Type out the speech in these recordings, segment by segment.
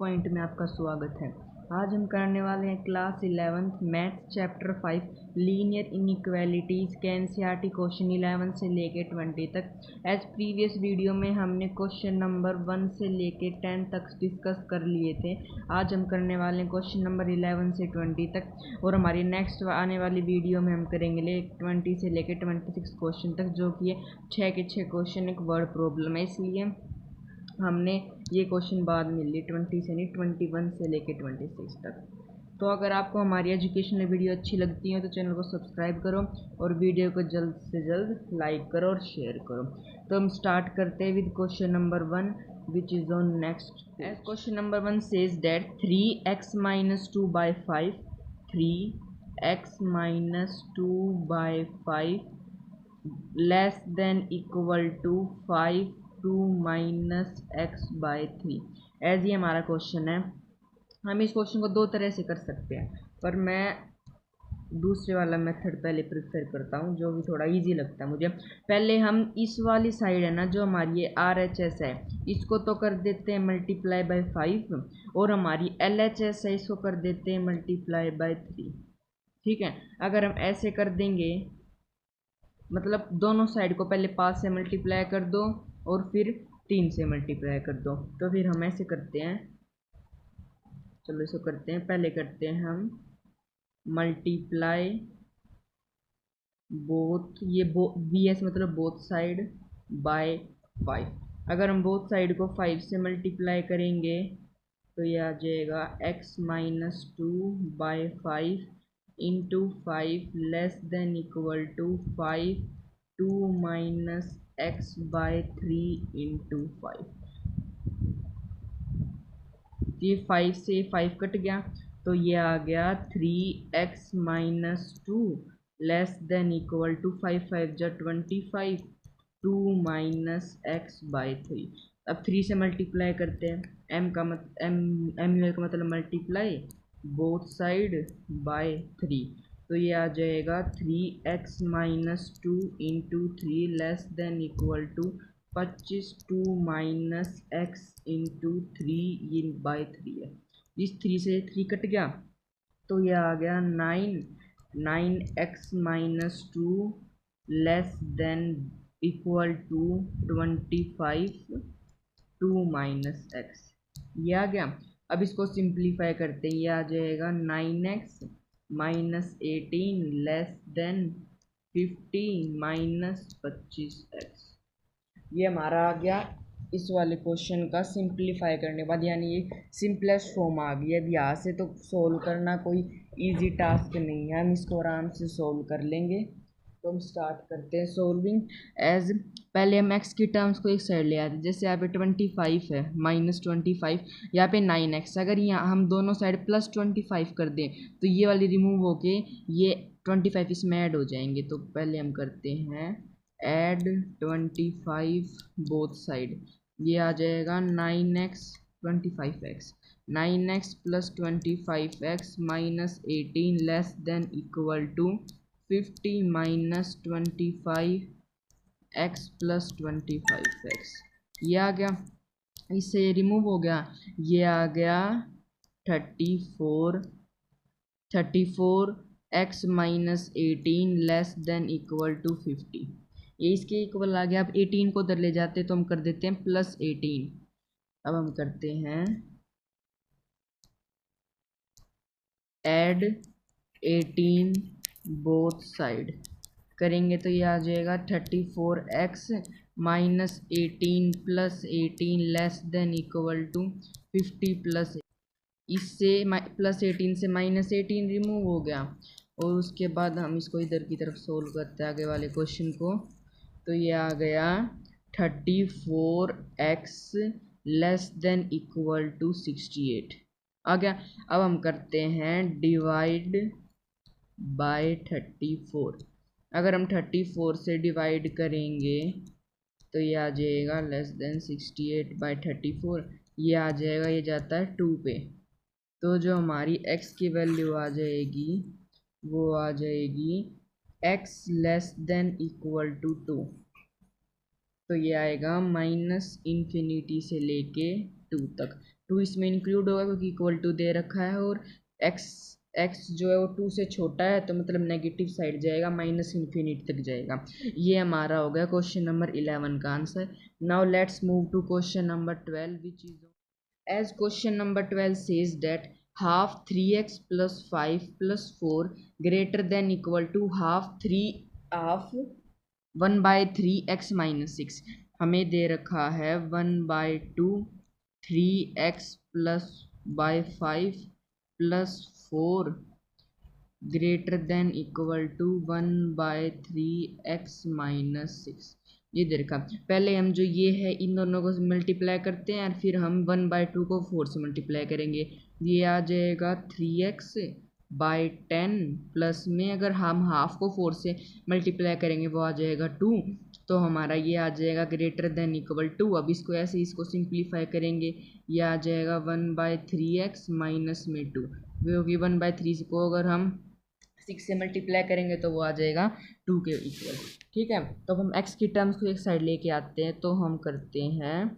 Point में आपका स्वागत है। आज हम करने वाले हैं class 11th math chapter 5 linear inequalities के एनसीईआरटी क्वेश्चन 11 से लेके 20 तक। एज प्रीवियस वीडियो में हमने क्वेश्चन नंबर 1 से लेके 10 तक डिस्कस कर लिए थे। आज हम करने वाले हैं क्वेश्चन नंबर 11 से 20 तक, और हमारी नेक्स्ट आने वाली वीडियो में हम करेंगे 20 से लेके 26 क्वेश्चन तक, जो कि 6 के 6 क्वेश्चन एक वर्ड प्रॉब्लम है, इसलिए हमने ये क्वेश्चन बाद में लिए 20 से नहीं 21 से लेके 26 तक। तो अगर आपको हमारी एजुकेशनल वीडियो अच्छी लगती है तो चैनल को सब्सक्राइब करो और वीडियो को जल्द से जल्द लाइक करो और शेयर करो। तो हम स्टार्ट करते हैं with question number 1 which is on next. Question number 1 says that 3x minus 2 by 5 3x minus 2 by 5 less than equal to 5 2 minus x by 3। As ये हमारा क्वेश्चन है। हम इस क्वेश्चन को दो तरह से कर सकते हैं, पर मैं दूसरे वाला मेथड पहले प्रेफर करता हूँ, जो भी थोड़ा इजी लगता है मुझे। पहले हम इस वाली साइड है ना, जो हमारी ये RHS है, इसको तो कर देते हैं मल्टीप्लाई बाई 5, और हमारी LHS है इसको कर देते हैं मल्टीप्लाई बाई 3। ठीक है, अगर हम ऐसे कर देंगे, मतलब दोनों साइड को पहले 5 से मल्टीप्लाई कर दो और फिर 3 से मल्टीप्लाई कर दो, तो फिर हम ऐसे करते हैं। चलो इसको करते हैं, पहले करते हैं हम मल्टीप्लाई बोथ, ये BS मतलब बोथ साइड बाय 5। अगर हम बोथ साइड को 5 से मल्टीप्लाई करेंगे तो ये आ जाएगा x minus 2 by 5 into 5 less than equal to 5 2 minus x by 3 into 5। ये 5 से 5 कट गया, तो ये आ गया 3x minus 2 less than equal to 5 5 जा 25 2 माइनस एक्स बाई 3। अब 3 से मल्टीप्लाई करते हैं, m का मतलब मल्टीप्लाई बोथ साइड बाय 3, तो ये आ जाएगा 3x minus 2 into 3 less than equal to 25 2 minus x into 3 ये बाई 3 है। इस 3 से 3 कट गया, तो ये आ गया 9x minus 2 less than equal to 25 2 minus x, ये आ गया। अब इसको सिंप्लीफाई करते हैं, ये आ जाएगा 9x minus 18 less then 50 minus 25x। ये हमारा आ गया इस वाले क्वेश्चन का सिंप्लीफाई करने के बाद, यानी ये सिंपलेस्ट फॉर्म आ गई। अब यहाँ से तो सोल्व करना कोई इजी टास्क नहीं है, हम इसको आराम से सोल्व कर लेंगे। तो हम स्टार्ट करते हैं सोल्विंग। एज पहले हम x की टर्म्स को एक साइड ले आते हैं, जैसे यहाँ पे 25 है माइनस 25, यहाँ पे 9x। अगर यहाँ हम दोनों साइड प्लस 25 कर दें तो ये वाली रिमूव होके ये 25 इसमें ऐड हो जाएंगे। तो पहले हम करते हैं ऐड 25 बोथ साइड, ये आ जाएगा 9x 25x 9x plus 25x minus 18 less than equal to 50 minus 25x plus 25x, ये आ गया। इससे ये रिमूव हो गया, ये आ गया 34x minus 18 less than equal to 50, ये इसके इक्वल आ गया। अब 18 को उधर ले जाते तो हम कर देते हैं प्लस 18। अब हम करते हैं ऐड 18 बोथ साइड, करेंगे तो ये आ जाएगा 34x minus 18 plus 18 less than equal to 50 plus, इससे प्लस 18 से माइनस 18 रिमूव हो गया। और उसके बाद हम इसको इधर की तरफ सोल्व करते हैं आगे वाले क्वेश्चन को, तो ये आ गया 34x less than equal to 68 आ गया। अब हम करते हैं डिवाइड बाय 34। अगर हम 34 से डिवाइड करेंगे तो ये आ जाएगा लेस देन 68 बाय 34, ये आ जाएगा, ये जाता है 2 पे, तो जो हमारी x की वैल्यू आ जाएगी वो आ जाएगी x less than equal to 2, तो ये आएगा माइनस इन्फिनिटी से लेके 2 तक। 2 इसमें इंक्लूड होगा क्योंकि इक्वल टू दे रखा है, और x जो है वो 2 से छोटा है, तो मतलब नेगेटिव साइड जाएगा, माइनस इन्फिनिटी तक जाएगा। ये हमारा हो गया क्वेश्चन नंबर 11 का answer. Now let's move to question number 12 which is as question number 12 says that half 3x plus 5 plus 4 greater than equal to half 1 by 3x minus 6। हमें दे रखा है 1 by 2 3x plus by 5 plus 4 greater than equal to 1 by 3x minus 6। ये दे रखा। पहले हम जो ये है इन दोनों को मल्टीप्लाई करते हैं और फिर हम 1 बाय 2 को 4 से मल्टीप्लाई करेंगे। ये आ जाएगा 3x बाय 10 प्लस में अगर हम हाफ को 4 से मल्टीप्लाई करेंगे वो आ जाएगा 2, तो हमारा ये आ जाएगा ग्रेटर देन इक्वल टू। अब इसको ऐसे इसको सिंप्लीफाई करेंगे, ये आ जाएगा 1 बाय 3x माइनस में 2, क्योंकि 1 बाय 3 को अगर हम 6 से मल्टीप्लाई करेंगे तो वो आ जाएगा 2 के इक्वल। ठीक है, तो हम x की टर्म्स को एक साइड लेके आते हैं, तो हम करते हैं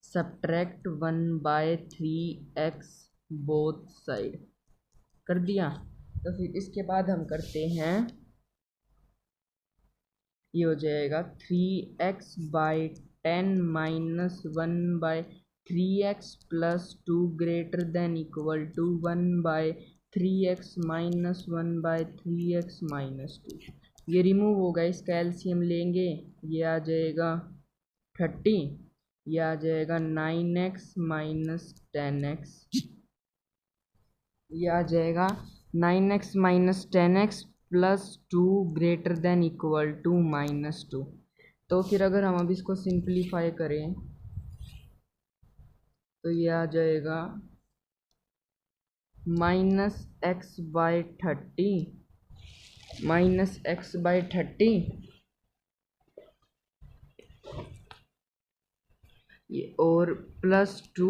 subtract 1 by 3x both side. कर दिया, तो फिर इसके बाद हम करते हैं, ये हो जाएगा 3x by 10 minus 1 by 3x plus 2 greater than equal to 1 by 3x minus 1 by 3x minus 2। ये रिमूव होगा, इसका एलसीएम लेंगे, ये आ जाएगा 30, ये आ जाएगा 9x माइनस 10x, ये आ जाएगा 9x minus 10x plus 2 greater than equal to minus 2। तो फिर अगर हम अब इसको सिंप्लीफाई करें तो ये आ जाएगा minus x by 30 minus x by 30 और plus 2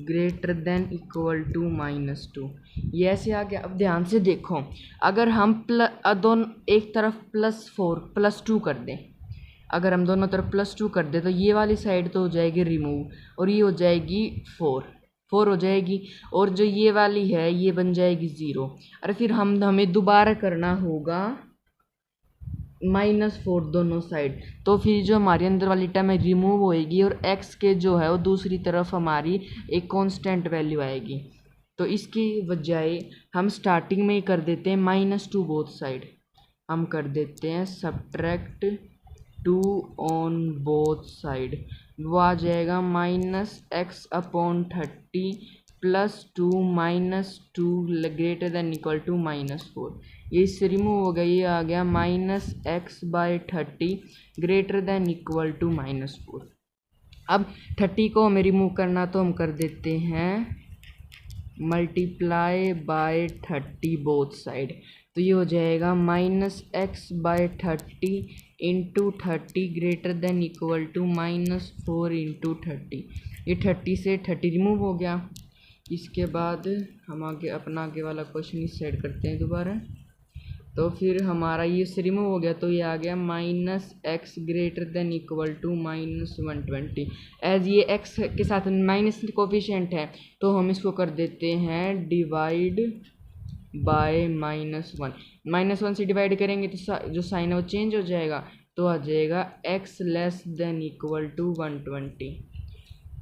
greater than equal to minus 2। ये ऐसे आ गया। अब ध्यान से देखो, अगर हम दोनों एक तरफ +4 +2 कर दें, अगर हम दोनों तरफ +2 कर दें तो ये वाली साइड तो हो जाएगी रिमूव और ये हो जाएगी 4 हो जाएगी, और जो ये वाली है ये बन जाएगी 0। और फिर हमें दोबारा करना होगा -4 दोनों साइड, तो फिर जो हमारी अंदर वाली टर्म है रिमूव होएगी और x के जो है वो दूसरी तरफ हमारी एक कांस्टेंट वैल्यू आएगी। तो इसकी बजाय हम स्टार्टिंग में ही कर देते हैं -2 बोथ साइड, हम कर देते हैं सब्ट्रैक्ट 2 ऑन बोथ साइड, वो आ जाएगा -x/30 plus 2 -2 greater than equal to -4। ये इससे रिमूव हो गया, ये आ गया -x/30 greater than equal to -4। अब 30 को हमें रिमूव करना, तो हम कर देते हैं मल्टीप्लाई बाय 30 बोथ साइड, तो ये हो जाएगा -x/30 into 30 greater than equal to -4 into 30। ये 30 से 30 रिमूव हो गया। इसके बाद हम आगे वाला क्वेश्चन इस साइड करते हैं दोबारा, तो फिर हमारा ये से रिमूव हो गया, तो ये आ गया -x greater than equal to -120। As ये x के साथ माइनस कोफिशिएंट है तो हम इसको कर देते हैं डिवाइड बाय -1। -1 से डिवाइड करेंगे तो जो साइन है वो चेंज हो जाएगा, तो आ जाएगा x less than equal to 120।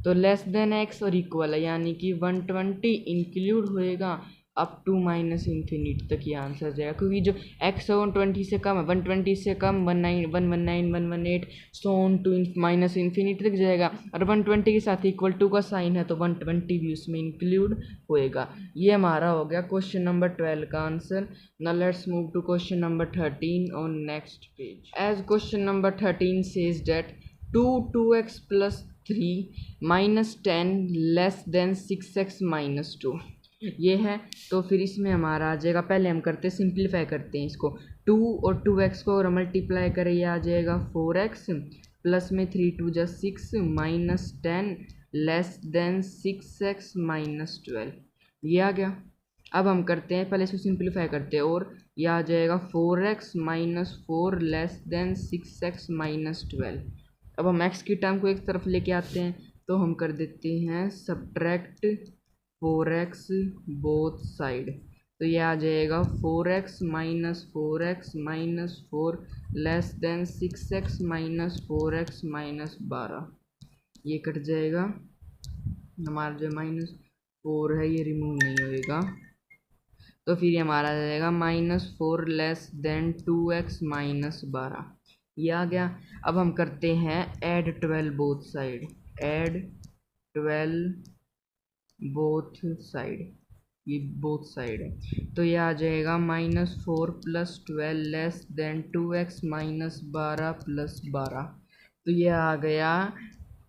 तो लेस देन x और इक्वल है, यानी कि 120 इंक्लूड होएगा अप टू -इन्फिनिटी तक ये आंसर जाएगा, क्योंकि जो x है 120 से कम है, 120 से कम 119 119 118 सो ऑन टू -इन्फिनिटी तक जाएगा, और 120 के साथ इक्वल टू का साइन है तो 120 भी उसमें इंक्लूड होएगा। ये हमारा हो गया क्वेश्चन नंबर 12 का answer. Now let's move to question number 13 on next page. As question number 13 says that 2x + 3 - 10 less than 6x - 2 ये है। तो फिर इसमें हमारा आ जाएगा, पहले हम करते हैं सिंप्लीफाई करते हैं इसको, 2 और 2x को अगर मल्टीप्लाई करें ये आ जाएगा 4x प्लस में 3 2 जा 6 - 10 लेस देन 6x - 12। ये आ गया। अब हम करते हैं, पहले इसको सिंप्लीफाई करते हैं, और ये आ जाएगा 4x - 4 लेस देन 6x - 12। अब हम x की टर्म को एक तरफ लेके आते हैं, तो हम कर देते हैं सब्ट्रैक्ट 4x बोथ साइड। तो ये आ जाएगा 4x minus 4 less than 6x minus 4x minus 12। ये कट जाएगा, हमारा जो -4 है ये रिमूव नहीं होएगा। तो फिर ये हमारा आ जाएगा -4 लेस देन 2x माइनस 12। ये आ गया। अब हम करते हैं add 12 both side. Add 12 both side, ये बोथ साइड है। तो ये आ जाएगा -4 plus 12 less than 2x minus 12 plus 12। तो ये आ गया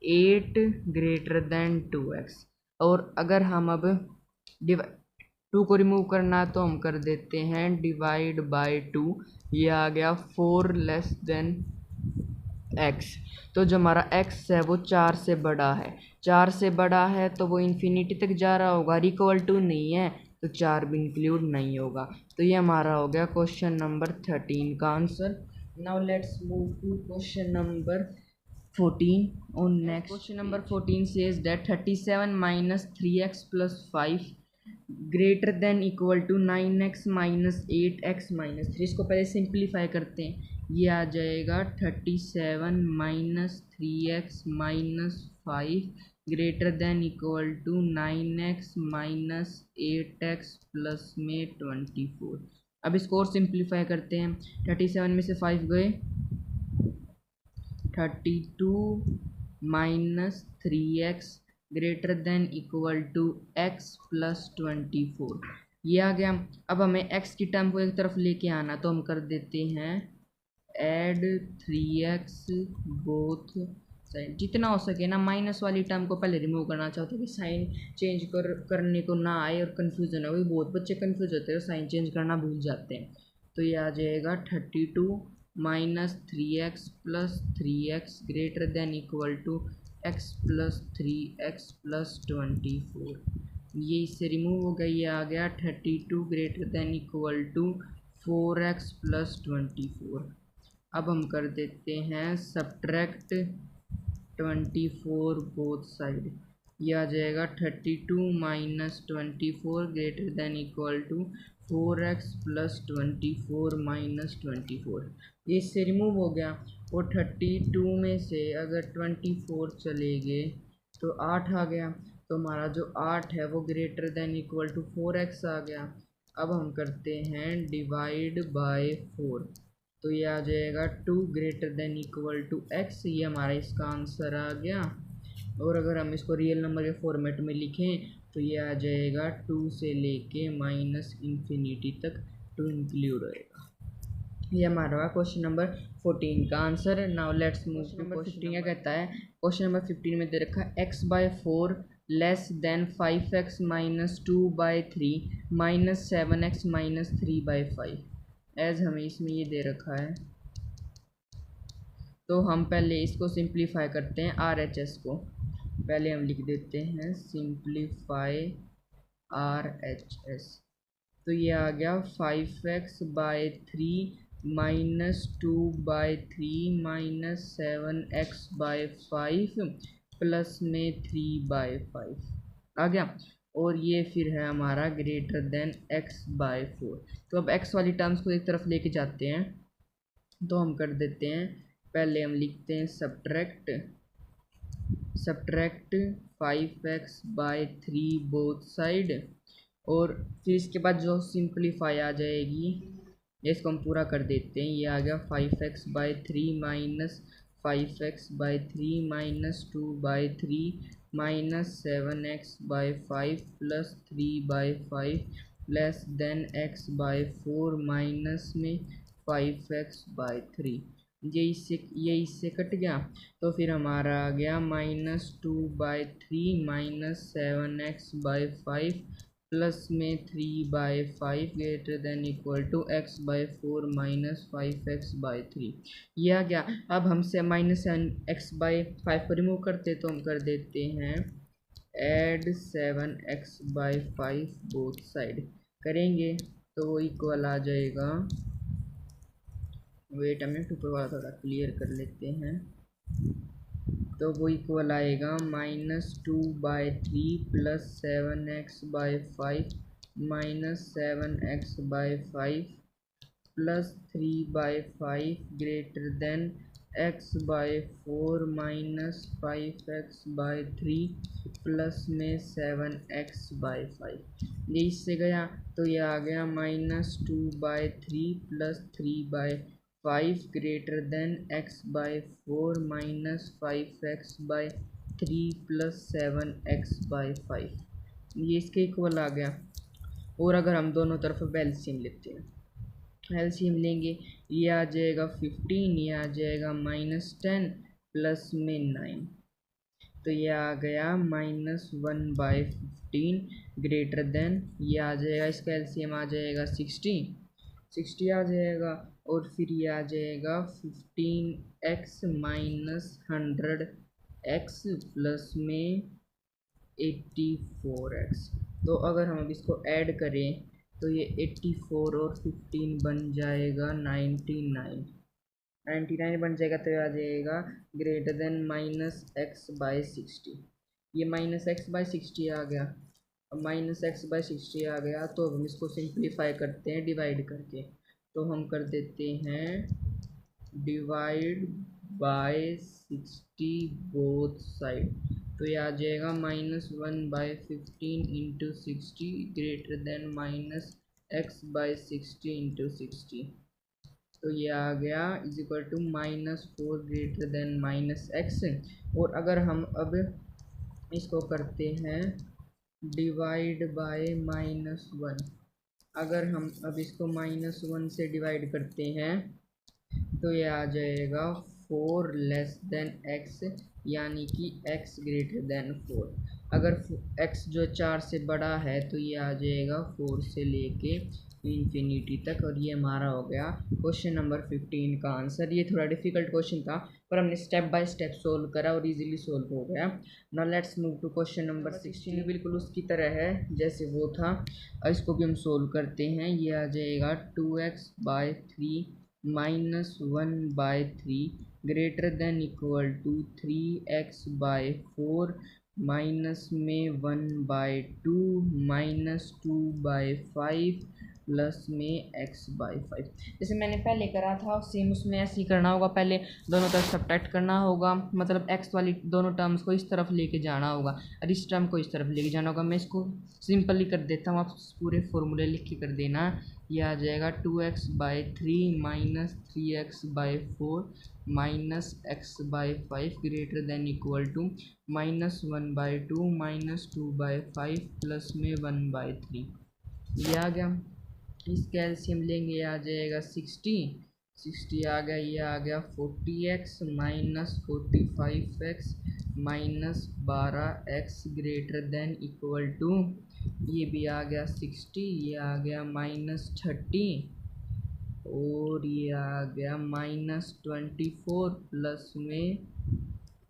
8 ग्रेटर देन 2x। और अगर हम अब 2 को रिमूव करना है तो हम कर देते हैं डिवाइड बाय 2। ये आ गया 4 लेस देन x। तो जो हमारा x है वो 4 से बड़ा है। 4 से बड़ा है तो वो इन्फिनिटी तक जा रहा होगा, इक्वल टू नहीं है तो 4 भी इंक्लूड नहीं होगा। तो ये हमारा हो गया क्वेश्चन नंबर 13 का answer. Now let's move to question number 14 on next. Question number 14 says that 37 minus 3x plus 5 greater than equal to 9x minus 8x minus 3। इसको पहले सिंप्लीफाई करते हैं। ये आ जाएगा 37 minus 3x minus 5 greater than equal to 9x minus 8x plus में 24। अब इसको और सिंप्लीफाई करते हैं। 37 में से 5 गए, 32 minus 3x greater than equal to x plus 24। ये आ गया। अब हमें x की टर्म को एक तरफ लेके आना, तो हम कर देते हैं ऐड 3x बोथ साइड। जितना हो सके ना माइनस वाली टर्म को पहले रिमूव करना चाहते कि साइन चेंज करने को ना आए और कन्फ्यूज़न हो। बहुत बच्चे कन्फ्यूज होते हैं, साइन चेंज करना भूल जाते हैं। तो ये आ जाएगा 32 minus 3x plus 3x greater than equal to x plus 3x plus 24। ये इससे रिमूव हो गया। ये आ गया 32 greater than equal to 4x plus 24। अब हम कर देते हैं सब्ट्रैक्ट 24 बोथ साइड। ये आ जाएगा 32 minus 24 greater than equal to 4x plus 24 minus 24। ये इससे रिमूव हो गया। और 32 में से अगर 24 चले गए तो 8 आ गया। तो हमारा जो 8 है वो greater than equal to 4x आ गया। अब हम करते हैं डिवाइड बाय 4। तो ये आ जाएगा 2 greater than equal to x। ये हमारा इसका आंसर आ गया। और अगर हम इसको रियल नंबर के फॉर्मेट में लिखें तो ये आ जाएगा 2 से लेके माइनस इन्फिनिटी तक 2 इंक्लूड होएगा। ये हमारा क्वेश्चन नंबर 14 का answer. Now let's move to question 15। क्या कहता है क्वेश्चन नंबर 15 में दे रखा है x/4 less than 5x minus 2/3 minus 7x minus 3/5। As हमें इसमें ये दे रखा है तो हम पहले इसको सिंप्लीफाई करते हैं। RHS को पहले हम लिख देते हैं सिंप्लीफाई RHS। तो ये आ गया 5x/3 minus 2/3 minus 7x/5 plus में 3/5 आ गया। और ये फिर है हमारा ग्रेटर देन x/4। तो अब x वाली टर्म्स को एक तरफ लेके जाते हैं। तो हम कर देते हैं, पहले हम लिखते हैं सब्ट्रैक्ट 5x/3 बोथ साइड। और फिर इसके बाद जो सिंप्लीफाई आ जाएगी इसको हम पूरा कर देते हैं। ये आ गया 5x/3 minus 5x/3 minus 2/3 minus 7x/5 plus 3/5 less than x/4 minus में 5x/3। ये इससे कट गया। तो फिर हमारा आ गया -2/3 माइनस 7x/5 प्लस में 3/5 greater than equal to x/4 minus 5x/3। ये आ गया। अब हमसे -7x/5 को रिमूव करते तो हम कर देते हैं ऐड 7x/5 बोथ साइड। करेंगे तो वो इक्वल आ जाएगा। वेट हमें ऊपर वाला थोड़ा क्लियर कर लेते हैं। तो वो इक्वल आएगा -2/3 plus 7x/5 -7x/5 plus 3/5 greater then x/4 -5x/3 plus में 7x/5। ये इससे गया तो ये आ गया -2/3 plus 3/5 greater then x/4 -5x/3 plus 7x/5। ये इसके इक्वल आ गया। और अगर हम दोनों तरफ एलसीएम लेते हैं, एलसीएम लेंगे, ये आ जाएगा 15, ये आ जाएगा -10 प्लस में 9, तो ये आ गया -1/15 ग्रेटर देन, ये आ जाएगा इसका एलसीएम आ जाएगा 60 आ जाएगा। और फिर ये आ जाएगा 15x माइनस 100x प्लस में 84x। तो अगर हम अब इसको ऐड करें तो ये 84 और 15 बन जाएगा 99 बन जाएगा। तो आ जाएगा ग्रेटर देन -x/60। ये -x/60 आ गया। अब -x/60 आ गया तो अब हम इसको सिंप्लीफाई करते हैं डिवाइड करके। तो हम कर देते हैं डिवाइड बाय 60 बोथ साइड। तो ये आ जाएगा -1/15 into 60 greater then -x/60 into 60। तो ये आ गया is equal to -4 greater than -x। और अगर हम अब इसको करते हैं डिवाइड बाय -1, अगर हम अब इसको -1 से डिवाइड करते हैं तो ये आ जाएगा 4 लेस देन x, यानी कि x ग्रेटर देन 4। अगर x जो 4 से बड़ा है तो ये आ जाएगा 4 से लेके इन्फिनिटी तक। और ये हमारा हो गया क्वेश्चन नंबर 15 का आंसर। ये थोड़ा डिफिकल्ट क्वेश्चन था पर हमने स्टेप बाय स्टेप सोल्व करा और इजीली सोल्व हो गया। Now let's move to question number 16। बिल्कुल उसकी तरह है जैसे वो था, इसको भी हम सोल्व करते हैं। ये आ जाएगा 2x/3 -1/3 greater than equal to 3x/4 minus में 1/2 -2/5 प्लस में x/5। जैसे मैंने पहले करा था सेम उसमें ऐसे ही करना होगा। पहले दोनों तरफ सब्ट्रैक्ट करना होगा, मतलब x वाली दोनों टर्म्स को इस तरफ लेके जाना होगा और इस टर्म को इस तरफ लेके जाना होगा। मैं इसको सिंपली कर देता हूँ, आप पूरे फॉर्मूले लिख के कर देना। ये आ जाएगा 2x/3 minus 3x/4 minus x/5 greater than equal to -1/2 -2/5 plus में 1/3। ये आ गया। इसका एलसीएम लेंगे, आ जाएगा 60 आ गया। ये आ गया 40x minus 45x minus 12x greater than equal to, ये भी आ गया 60, ये आ गया -30 और ये आ गया -24 प्लस में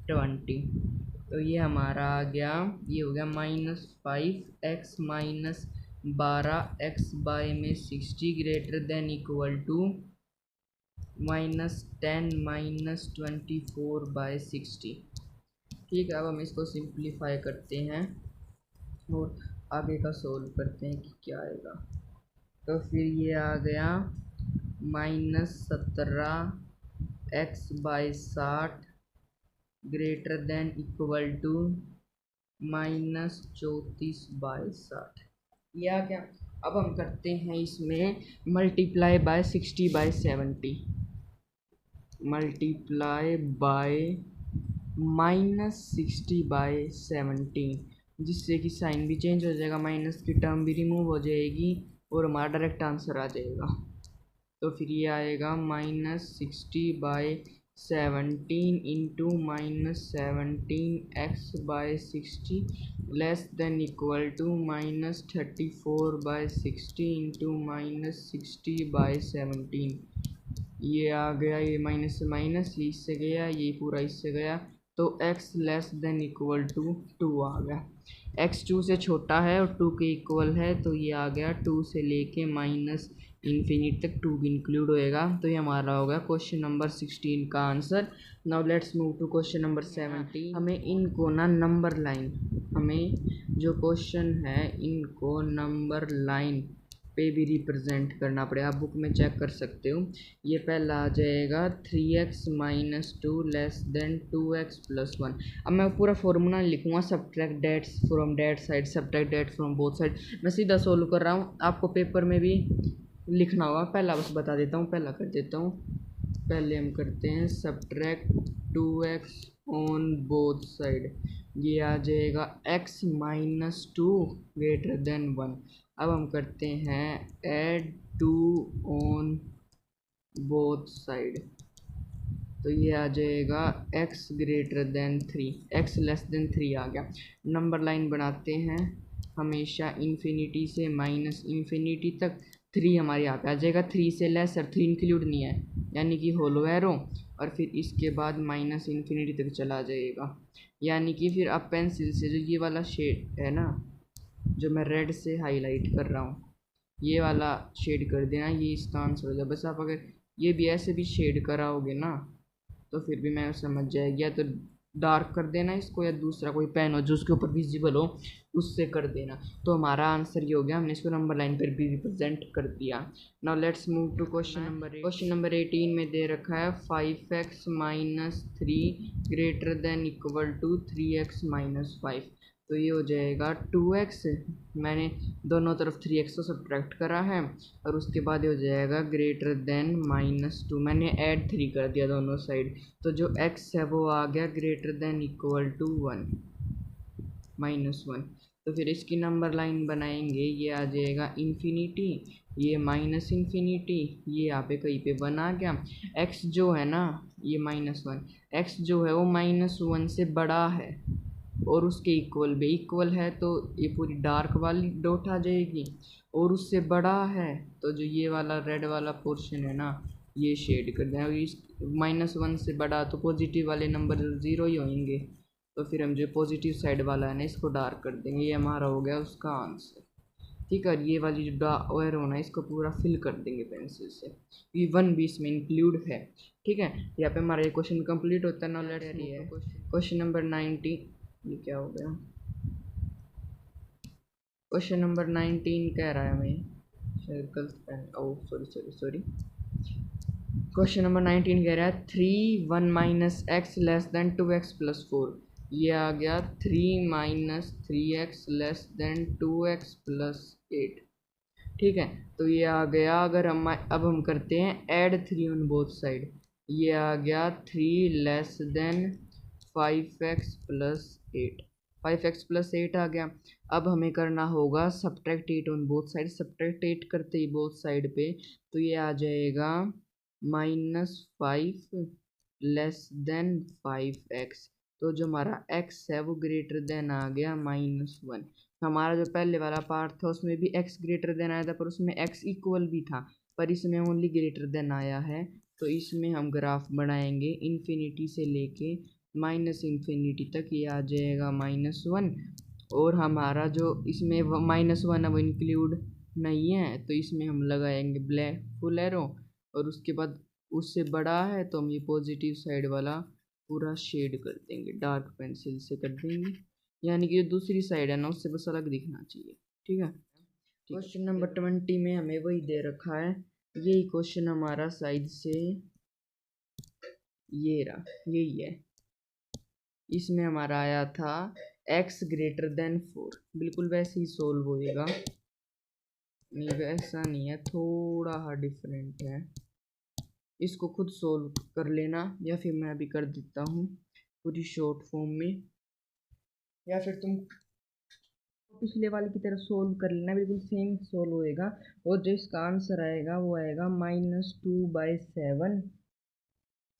20। तो ये हमारा आ गया, ये हो गया -5x माइनस 12x बाय में 60 greater than equal to -10 minus 24/60। ठीक है, अब हम इसको सिंप्लीफाई करते हैं और आगे का सोल्व करते हैं कि क्या आएगा। तो फिर ये आ गया -17x/60 greater than equal to -34/60। ये आ गया। अब हम करते हैं इसमें मल्टीप्लाई बाय 60/70, मल्टीप्लाई बाय -60/70, जिससे कि साइन भी चेंज हो जाएगा, माइनस की टर्म भी रिमूव हो जाएगी और हमारा डायरेक्ट आंसर आ जाएगा। तो फिर ये आएगा -60/17 into -17x/60 less than equal to -34/60 into -60/17। ये आ गया, ये माइनस से माइनस, ये इससे गया, ये पूरा इससे गया, तो x less than equal to 2 आ गया। एक्स 2 से छोटा है और 2 के इक्वल है, तो ये आ गया 2 से लेके माइनस इन्फिनिटी तक 2 भी इंक्लूड होएगा। तो ये हमारा होगा क्वेश्चन नंबर 16 का answer. Now let's move to question number 17। हमें इनको ना नंबर लाइन, हमें जो क्वेश्चन है इनको नंबर लाइन पे भी रिप्रेजेंट करना पड़ेगा। आप बुक में चेक कर सकते हो। ये पहला आ जाएगा 3x minus 2 less then 2x plus 1। अब मैं पूरा फॉर्मूला लिखूँगा, subtract that's from that side, subtract that from both side. मैं सीधा सोल्व कर रहा हूँ, आपको पेपर में भी लिखना होगा। पहला बस बता देता हूँ, पहला कर देता हूँ। पहले हम करते हैं subtract 2x on both side, ये आ जाएगा x माइनस 2 ग्रेटर देन 1। अब हम करते हैं ऐड 2 ऑन बोथ साइड, तो ये आ जाएगा x greater then 3, x less then 3 आ गया। नंबर लाइन बनाते हैं हमेशा इन्फिनिटी से माइनस इन्फिनिटी तक। 3 हमारे यहाँ पे आ जाएगा, 3 से लेस और 3 इंक्लूड नहीं है, यानी कि होलो एरो, और फिर इसके बाद माइनस इन्फिनिटी तक चला जाएगा। यानी कि फिर अब पेंसिल से जो ये वाला शेड है ना, जो मैं रेड से हाईलाइट कर रहा हूँ, ये वाला शेड कर देना, ये इसका आंसर हो जाए। बस आप अगर ये भी ऐसे भी शेड कराओगे ना तो फिर भी मैं समझ जाएगी। या तो डार्क कर देना इसको, या दूसरा कोई पेन हो जो उसके ऊपर विजिबल हो उससे कर देना। तो हमारा आंसर ये हो गया, हमने इसको नंबर लाइन पर भी रिप्रेजेंट कर दिया। Now let's move to question number 18 में दे रखा है 5x minus 3 greater than equal to 3x minus 5। तो ये हो जाएगा 2x, मैंने दोनों तरफ 3x को सब्ट्रैक्ट करा है, और उसके बाद ये हो जाएगा ग्रेटर देन माइनस 2, मैंने ऐड 3 कर दिया दोनों साइड। तो जो x है वो आ गया greater than equal to 1 minus 1। तो फिर इसकी नंबर लाइन बनाएंगे, ये आ जाएगा इन्फिनिटी, ये माइनस इन्फिनिटी, ये यहाँ पे कहीं पे 1 आ गया। x जो है ना ये माइनस 1, x जो है वो माइनस 1 से बड़ा है और उसके इक्वल भी इक्वल है, तो ये पूरी डार्क वाली डॉट आ जाएगी। और उससे बड़ा है तो जो ये वाला रेड वाला पोर्शन है ना, ये शेड कर दें। इस -1 से बड़ा तो पॉजिटिव वाले नंबर 0 ही होंगे, तो फिर हम जो पॉजिटिव साइड वाला है ना इसको डार्क कर देंगे। ये हमारा हो गया उसका आंसर। ठीक है, ये वाली जो डार्क एरो ना इसको पूरा फिल कर देंगे पेंसिल से, ये 1 भी इसमें इंक्लूड है। ठीक है, यहाँ पे हमारा ये क्वेश्चन कंप्लीट होता है। ना लेट्स क्वेश्चन नंबर 19। ये क्या हो गया, क्वेश्चन नंबर 19 कह रहा है हमें सर्कल, सॉरी। क्वेश्चन नंबर 19 कह रहा है 3 1 minus x less than 2x plus 4। ये आ गया 3 minus 3x less than 2x plus 8। ठीक है, तो ये आ गया। अगर हम अब हम करते हैं ऐड 3 ऑन बोथ साइड, ये आ गया 3 less than 5x plus 8, 5x plus 8 आ गया। अब हमें करना होगा subtract 8 on both side. Subtract 8 करते ही बोथ साइड पे, तो ये आ जाएगा -5 लेस देन 5x। तो जो हमारा x है वो ग्रेटर देन आ गया -1। हमारा जो पहले वाला पार्ट था उसमें भी x ग्रेटर देन आया था, पर उसमें x इक्वल भी था, पर इसमें ओनली ग्रेटर देन आया है। तो इसमें हम ग्राफ बनाएंगे इन्फिनिटी से लेके माइनस इन्फिनिटी तक, ये आ जाएगा -1। और हमारा जो इसमें -1 अब इंक्लूड नहीं है, तो इसमें हम लगाएंगे ब्लैक फुल एरो, और उसके बाद उससे बड़ा है तो हम ये पॉजिटिव साइड वाला पूरा शेड कर देंगे, डार्क पेंसिल से कर देंगे, यानी कि जो दूसरी साइड है ना उससे बस अलग दिखना चाहिए। ठीक है, क्वेश्चन नंबर 20 में हमें वही दे रखा है, यही क्वेश्चन हमारा साइड से ये रहा, यही है। इसमें हमारा आया था x ग्रेटर देन 4, बिल्कुल वैसे ही सोल्व होएगा। नहीं वैसा नहीं है, थोड़ा सा डिफरेंट है, इसको खुद सोल्व कर लेना, या फिर मैं भी कर देता हूँ पूरी शॉर्ट फॉर्म में, या फिर तुम पिछले वाले की तरह सोल्व कर लेना, बिल्कुल सेम सोल्व होएगा। और जो इसका आंसर आएगा वो आएगा -2/7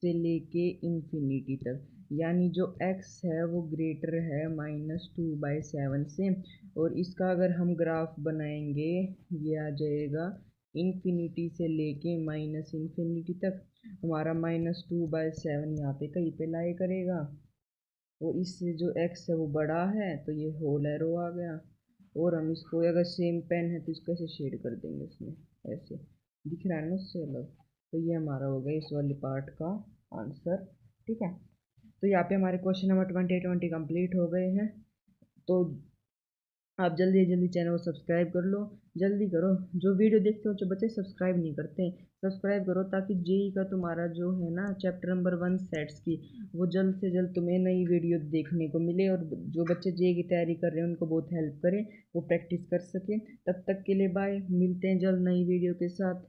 से लेके इन्फिनिटी तक, यानी जो x है वो ग्रेटर है -2/7 से। और इसका अगर हम ग्राफ बनाएंगे, ये आ जाएगा इन्फिनिटी से लेके माइनस इन्फिनिटी तक। हमारा -2/7 यहाँ पे कहीं पे लाई करेगा, और इससे जो एक्स है वो बड़ा है तो ये होल एरो आ गया। और हम इसको अगर सेम पेन है तो इसको ऐसे शेड कर देंगे, इसमें ऐसे दिख रहा है ना उससे अलग। तो ये हमारा हो गया इस वाले पार्ट का आंसर। ठीक है, तो यहाँ पे हमारे क्वेश्चन नंबर 20 कंप्लीट हो गए हैं। तो आप जल्दी जल्दी चैनल को सब्सक्राइब कर लो, जल्दी करो। जो वीडियो देखते हो जो बच्चे सब्सक्राइब नहीं करते, सब्सक्राइब करो ताकि जेई का तुम्हारा जो है ना चैप्टर नंबर 1 सेट्स की वो जल्द से जल्द तुम्हें नई वीडियो देखने को मिले, और जो बच्चे जेई की तैयारी कर रहे हैं उनको बहुत हेल्प करे, वो प्रैक्टिस कर सके। तब तक के लिए बाय, मिलते हैं जल्द नई वीडियो के साथ।